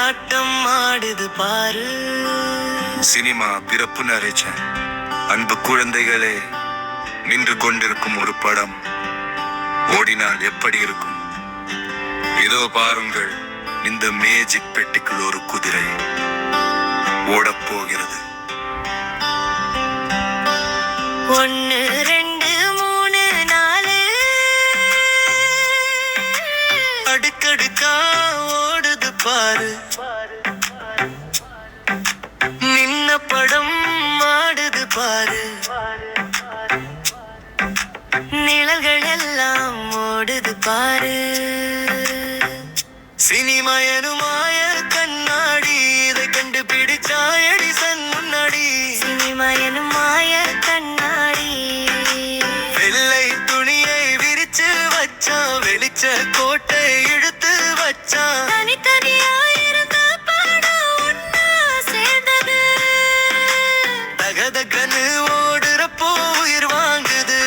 ஆட்டம் ஆடுது பாரு. சினிமா பிறப்பு நிறைச்சேன் அன்பு குழந்தைகளே, நின்று கொண்டிருக்கும் ஒரு படம் ஓடினால் எப்படி இருக்கும்? இதோ பாருங்கள், இந்த மேஜிக் பெட்டிக்குள் ஒரு குதிரை ஓடப்போகிறது. 1 2 3 4 அடுக்கடுக்கா ஓடுது பாரு. நின்ன படம் ஆடுது பாரு. நிழல்கள் எல்லாம் ஓடுது பாரு. சினிமா எனும் மாய கண்ணாடி, இதை கண்டுபிடிச்சா எடிசன் முன்னாடி. சினிமா எனும் மாய கண்ணாடி, வெள்ளை துணியை விரிச்சு வச்சான், வெளிச்ச கோட்டை இழுத்து வச்சான். தனித்தனியா இருந்த படம் ஒன்னா சேர்ந்தது. தகதகன்னு ஓடுறப்போ உயிர் வாங்குது.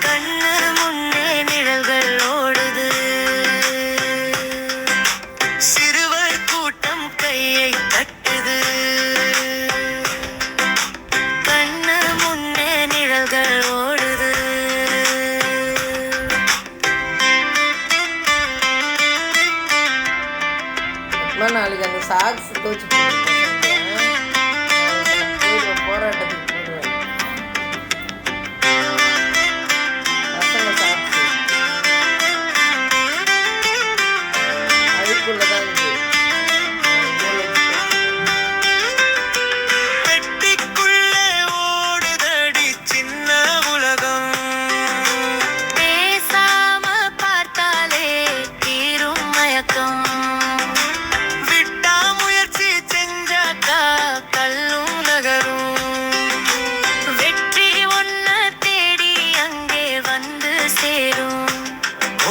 கண்ணு முன்னே நிழல்கள் ஓடுது. சிறுவர் கூட்டம் கையை தட்டுது. கண்ணு முன்னே நிழல்கள் ஓடுது. நாளைக்கு அந்த சாக்ஸ் தோச்சு போராட்டத்துக்கு போடுவேன். பசங்க சாக்ஸ் அதுக்குள்ளதான் இருக்கு. பெட்டிக்குள்ளே ஓடுதடி சின்ன உலகம். பேசாம பார்த்தாலே தீரும் மயக்கம். விட்டா முயற்சி செஞ்சாக்கா கல்லும் நகரும். வெற்றி ஒன்ன தேடி அங்கே வந்து சேரும்.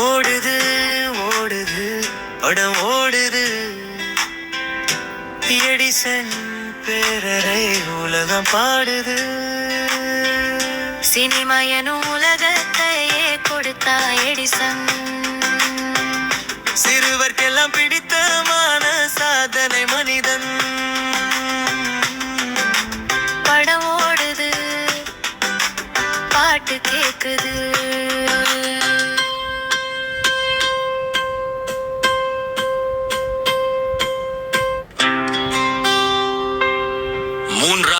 ஓடுது ஓடுது படம் ஓடுது. எடிசன் பேரரை உலகம் பாடுது. சினிமா எனும் உலகத்தையே கொடுத்தா எடிசன். சிறுவர்க்கெல்லாம் பிடித்தமான சாதனை மனிதன். படம் ஓடுது, பாட்டு கேக்குது.